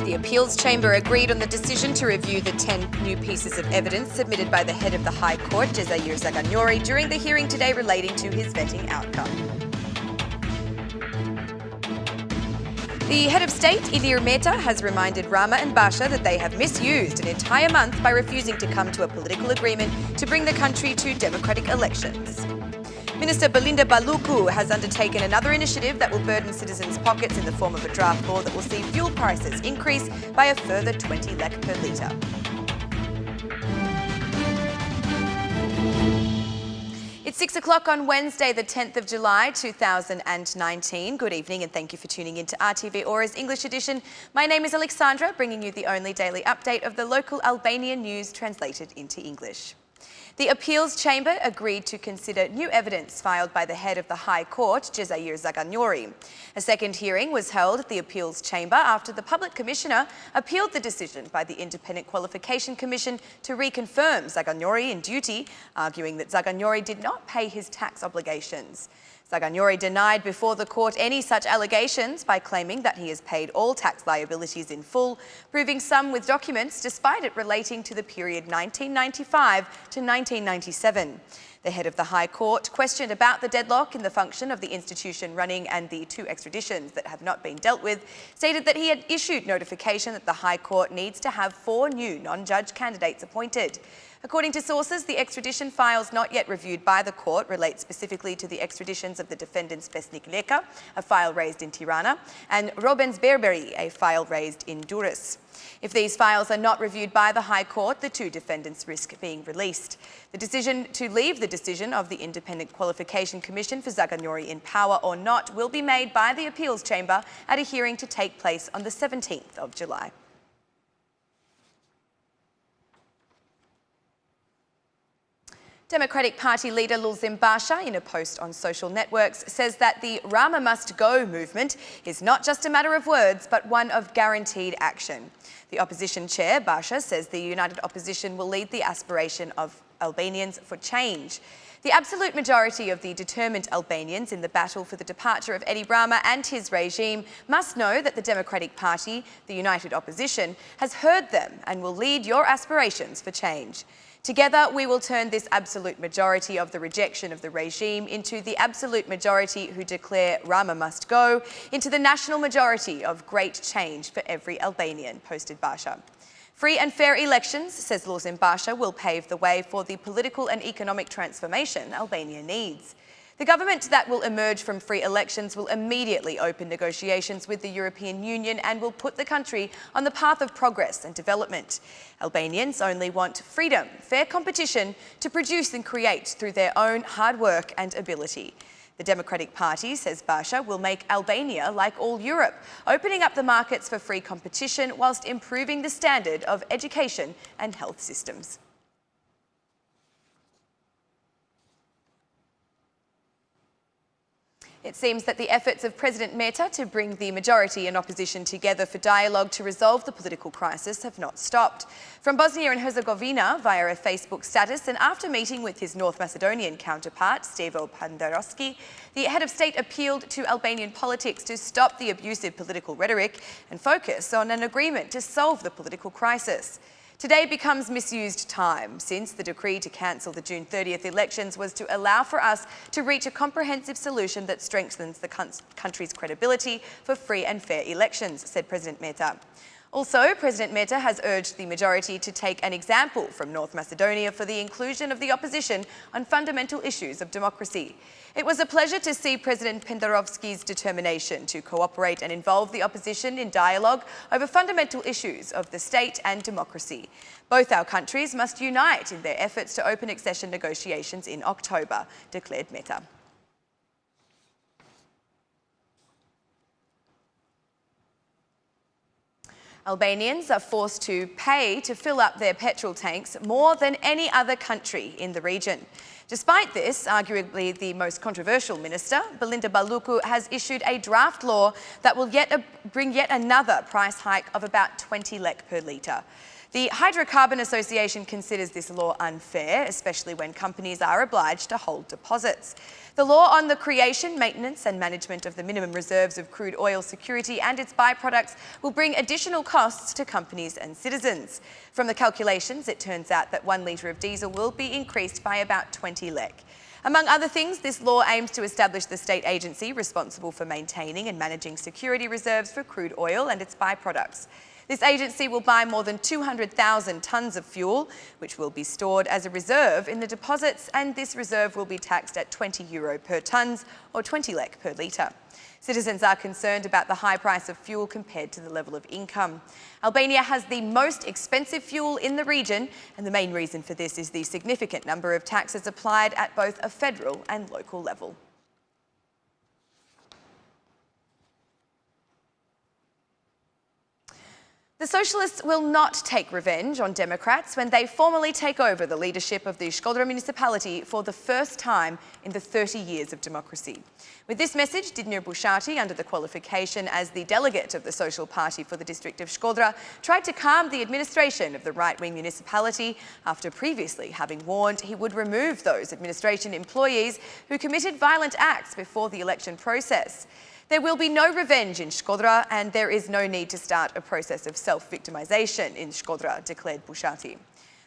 The appeals chamber agreed on the decision to review the 10 new pieces of evidence submitted by the head of the High Court, Jazair Zaghanori, during the hearing today relating to his vetting outcome. The head of state, Ilir Mehta, has reminded Rama and Basha that they have misused an entire month by refusing to come to a political agreement to bring the country to democratic elections. Minister Belinda Baluku has undertaken another initiative that will burden citizens' pockets in the form of a draft law that will see fuel prices increase by a further 20 lakh per litre. It's 6 o'clock on Wednesday, the 10th of July, 2019. Good evening and thank you for tuning in to RTV Ora's English edition. My name is Alexandra, bringing you the only daily update of the local Albanian news translated into English. The appeals chamber agreed to consider new evidence filed by the head of the High Court, Jazair Zaghanori. A second hearing was held at the appeals chamber after the public commissioner appealed the decision by the Independent Qualification Commission to reconfirm Zaghanori in duty, arguing that Zaghanori did not pay his tax obligations. Zaghanori denied before the court any such allegations by claiming that he has paid all tax liabilities in full, proving some with documents despite it relating to the period 1995 to 1997. The head of the High Court, questioned about the deadlock in the function of the institution running and the 2 extraditions that have not been dealt with, stated that he had issued notification that the High Court needs to have 4 new non-judge candidates appointed. According to sources, the extradition files not yet reviewed by the court relate specifically to the extraditions of the defendants Besnik Leka, a file raised in Tirana, and Robens Berberi, a file raised in Durrës. If these files are not reviewed by the High Court, the 2 defendants risk being released. The decision to leave the decision of the Independent Qualification Commission for Zaghanori in power or not will be made by the appeals chamber at a hearing to take place on the 17th of July. Democratic Party leader Lulzim Basha, in a post on social networks, says that the Rama Must Go movement is not just a matter of words, but one of guaranteed action. The opposition chair, Basha, says the united opposition will lead the aspiration of Albanians for change. The absolute majority of the determined Albanians in the battle for the departure of Edi Rama and his regime must know that the Democratic Party, the united opposition, has heard them and will lead your aspirations for change. Together, we will turn this absolute majority of the rejection of the regime into the absolute majority who declare Rama must go, into the national majority of great change for every Albanian, posted Basha. Free and fair elections, says Lulzim Basha, will pave the way for the political and economic transformation Albania needs. The government that will emerge from free elections will immediately open negotiations with the European Union and will put the country on the path of progress and development. Albanians only want freedom, fair competition to produce and create through their own hard work and ability. The Democratic Party, says Basha, will make Albania like all Europe, opening up the markets for free competition whilst improving the standard of education and health systems. It seems that the efforts of President Mehta to bring the majority and opposition together for dialogue to resolve the political crisis have not stopped. From Bosnia and Herzegovina, via a Facebook status and after meeting with his North Macedonian counterpart, Stevo Pandarovski, the head of state appealed to Albanian politics to stop the abusive political rhetoric and focus on an agreement to solve the political crisis. Today becomes misused time, since the decree to cancel the June 30th elections was to allow for us to reach a comprehensive solution that strengthens the country's credibility for free and fair elections, said President Mehta. Also, President Mehta has urged the majority to take an example from North Macedonia for the inclusion of the opposition on fundamental issues of democracy. It was a pleasure to see President Pendarovski's determination to cooperate and involve the opposition in dialogue over fundamental issues of the state and democracy. Both our countries must unite in their efforts to open accession negotiations in October, declared Mehta. Albanians are forced to pay to fill up their petrol tanks more than any other country in the region. Despite this, arguably the most controversial minister, Belinda Baluku, has issued a draft law that will bring yet another price hike of about 20 lek per litre. The Hydrocarbon Association considers this law unfair, especially when companies are obliged to hold deposits. The law on the creation, maintenance and management of the minimum reserves of crude oil security and its byproducts will bring additional costs to companies and citizens. From the calculations, it turns out that 1 litre of diesel will be increased by about 20 lek. Among other things, this law aims to establish the state agency responsible for maintaining and managing security reserves for crude oil and its byproducts. This agency will buy more than 200,000 tonnes of fuel, which will be stored as a reserve in the deposits, and this reserve will be taxed at €20 per tonne or 20 lek per litre. Citizens are concerned about the high price of fuel compared to the level of income. Albania has the most expensive fuel in the region, and the main reason for this is the significant number of taxes applied at both a federal and local level. The Socialists will not take revenge on Democrats when they formally take over the leadership of the Shkodra municipality for the first time in the 30 years of democracy. With this message, Didnir Bushati, under the qualification as the delegate of the Social Party for the district of Shkodra, tried to calm the administration of the right-wing municipality after previously having warned he would remove those administration employees who committed violent acts before the election process. There will be no revenge in Shkodra, and there is no need to start a process of self-victimisation in Shkodra, declared Bushati.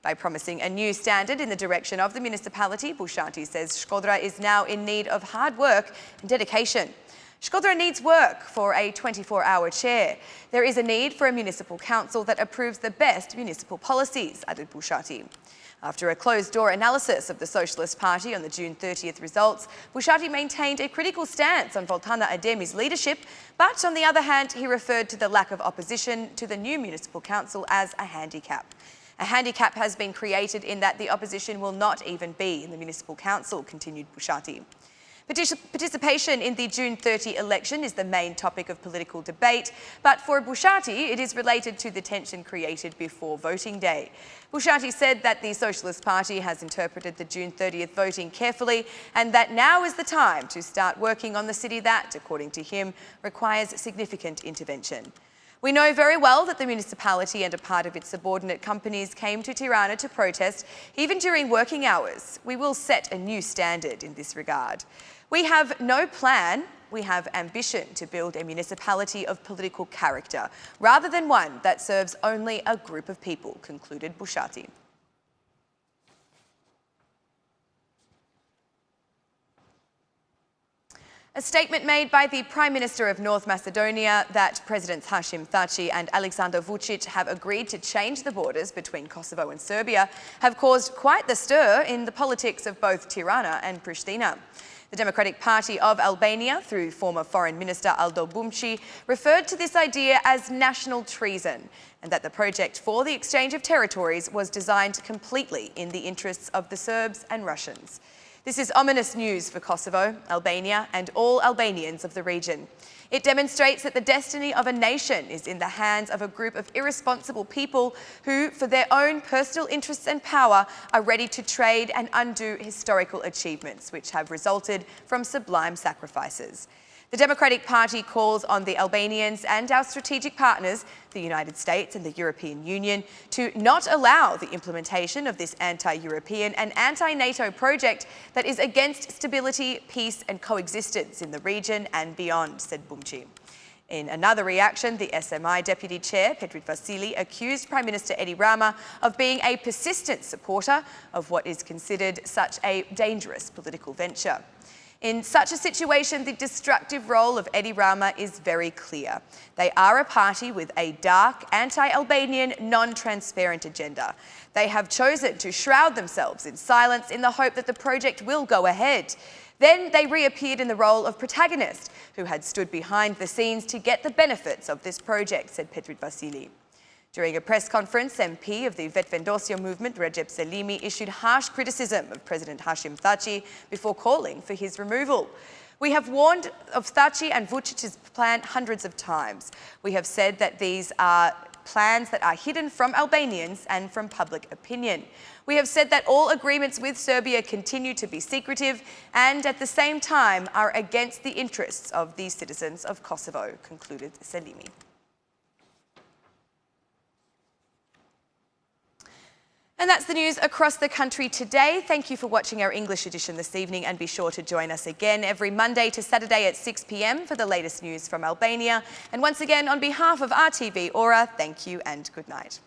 By promising a new standard in the direction of the municipality, Bushati says Shkodra is now in need of hard work and dedication. Shkodra needs work for a 24-hour chair. There is a need for a municipal council that approves the best municipal policies, added Bushati. After a closed-door analysis of the Socialist Party on the June 30th results, Bushati maintained a critical stance on Voltana Ademi's leadership, but on the other hand, he referred to the lack of opposition to the new municipal council as a handicap. A handicap has been created in that the opposition will not even be in the municipal council, continued Bushati. Participation in the June 30 election is the main topic of political debate, but for Bushati, it is related to the tension created before voting day. Bushati said that the Socialist Party has interpreted the June 30th voting carefully and that now is the time to start working on the city that, according to him, requires significant intervention. We know very well that the municipality and a part of its subordinate companies came to Tirana to protest, even during working hours. We will set a new standard in this regard. We have no plan, we have ambition to build a municipality of political character, rather than one that serves only a group of people, concluded Bushati. A statement made by the Prime Minister of North Macedonia that Presidents Hashim Thaci and Aleksandar Vučić have agreed to change the borders between Kosovo and Serbia have caused quite the stir in the politics of both Tirana and Pristina. The Democratic Party of Albania, through former Foreign Minister Aldo Bumci, referred to this idea as national treason and that the project for the exchange of territories was designed completely in the interests of the Serbs and Russians. This is ominous news for Kosovo, Albania and all Albanians of the region. It demonstrates that the destiny of a nation is in the hands of a group of irresponsible people who, for their own personal interests and power, are ready to trade and undo historical achievements which have resulted from sublime sacrifices. The Democratic Party calls on the Albanians and our strategic partners, the United States and the European Union, to not allow the implementation of this anti-European and anti-NATO project that is against stability, peace and coexistence in the region and beyond, said Bumci. In another reaction, the SMI Deputy Chair, Petrit Vasili, accused Prime Minister Edi Rama of being a persistent supporter of what is considered such a dangerous political venture. In such a situation, the destructive role of Edi Rama is very clear. They are a party with a dark, anti-Albanian, non-transparent agenda. They have chosen to shroud themselves in silence in the hope that the project will go ahead. Then they reappeared in the role of protagonist, who had stood behind the scenes to get the benefits of this project, said Petrit Vasili. During a press conference, MP of the Vetëvendosje movement, Recep Selimi, issued harsh criticism of President Hashim Thaci before calling for his removal. We have warned of Thaci and Vučić's plan hundreds of times. We have said that these are plans that are hidden from Albanians and from public opinion. We have said that all agreements with Serbia continue to be secretive and at the same time are against the interests of the citizens of Kosovo, concluded Selimi. And that's the news across the country today. Thank you for watching our English edition this evening, and be sure to join us again every Monday to Saturday at 6 p.m. for the latest news from Albania. And once again, on behalf of RTV Ora, thank you and good night.